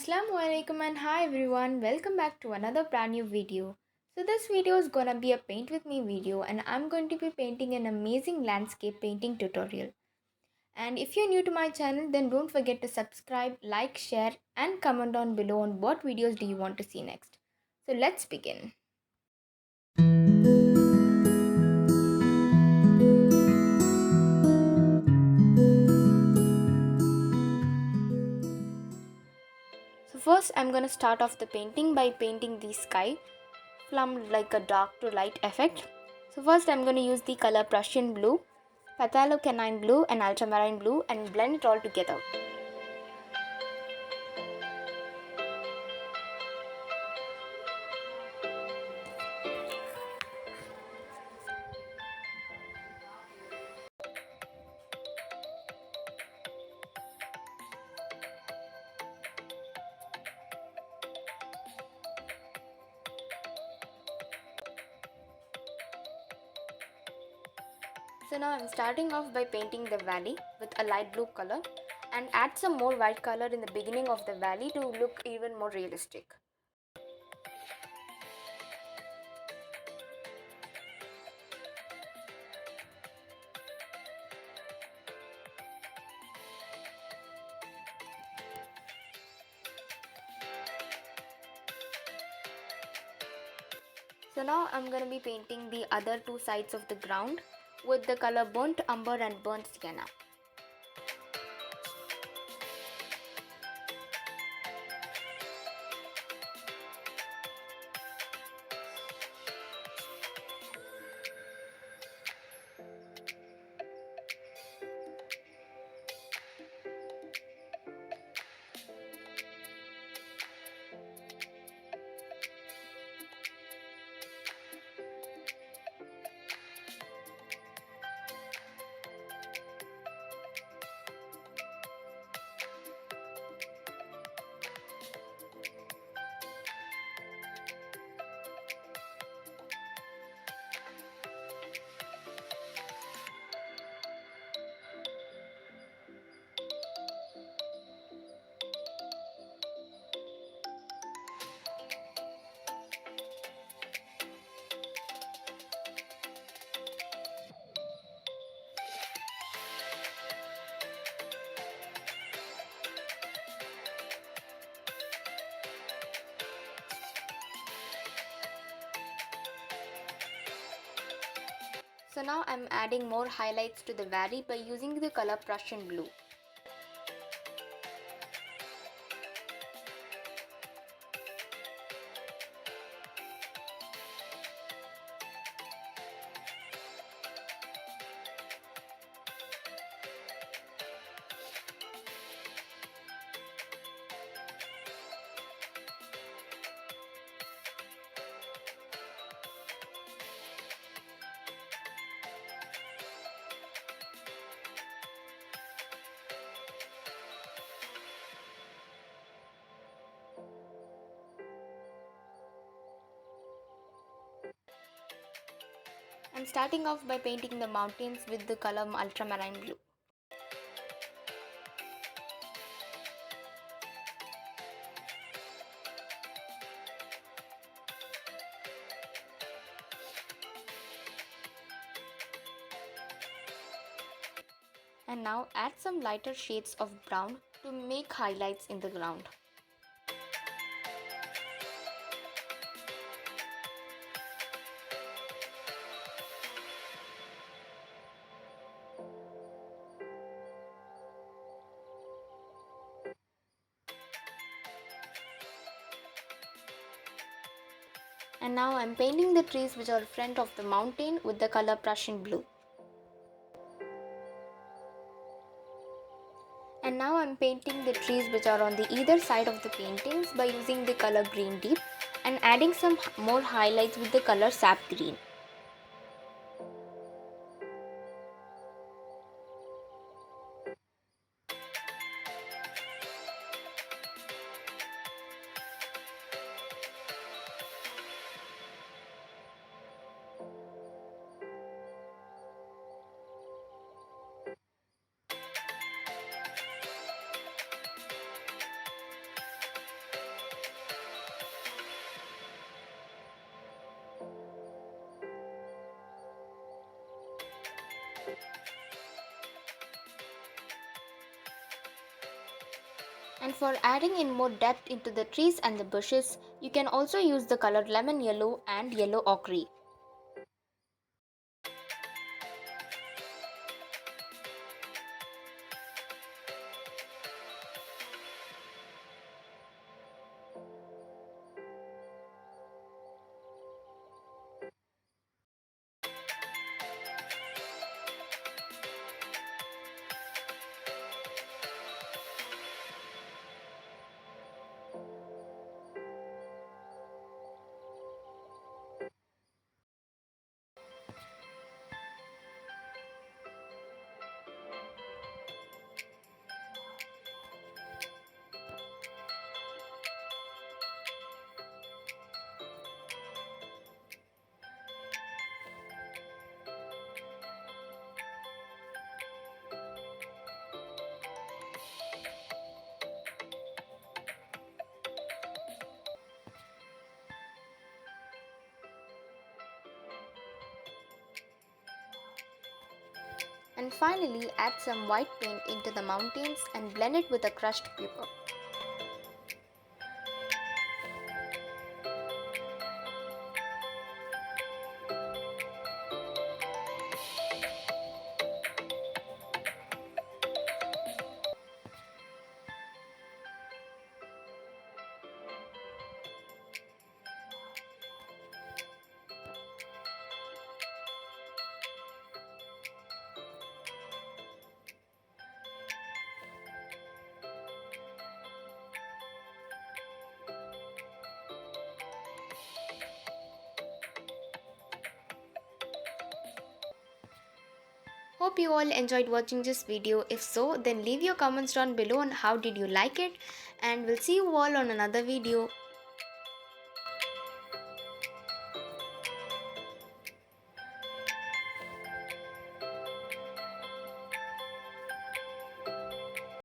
Assalamualaikum and hi everyone, welcome back to another brand new video. So this video is gonna be a paint with me video and I'm going to be painting an amazing landscape painting tutorial. And if you're new to my channel, then don't forget to subscribe, like, share and comment down below on what videos do you want to see next. So let's begin. So first I'm gonna start off the painting by painting the sky from like a dark to light effect. So first I'm going to use the color Prussian Blue, Phtalo Canine Blue and Ultramarine Blue and blend it all together. So now I'm starting off by painting the valley with a light blue color and add some more white color in the beginning of the valley to look even more realistic. So now I'm going to be painting the other two sides of the ground with the color burnt umber and burnt sienna. So now I'm adding more highlights to the valley by using the color Prussian Blue. I'm starting off by painting the mountains with the color Ultramarine Blue. And now add some lighter shades of brown to make highlights in the ground. And now I'm painting the trees which are in front of the mountain with the color Prussian Blue. And now I'm painting the trees which are on the either side of the paintings by using the color Green Deep and adding some more highlights with the color Sap Green. And for adding in more depth into the trees and the bushes, you can also use the color lemon yellow and yellow ochre. And finally, add some white paint into the mountains and blend it with a crushed pepper. Hope you all enjoyed watching this video. If so, then leave your comments down below on how did you like it, and we'll see you all on another video.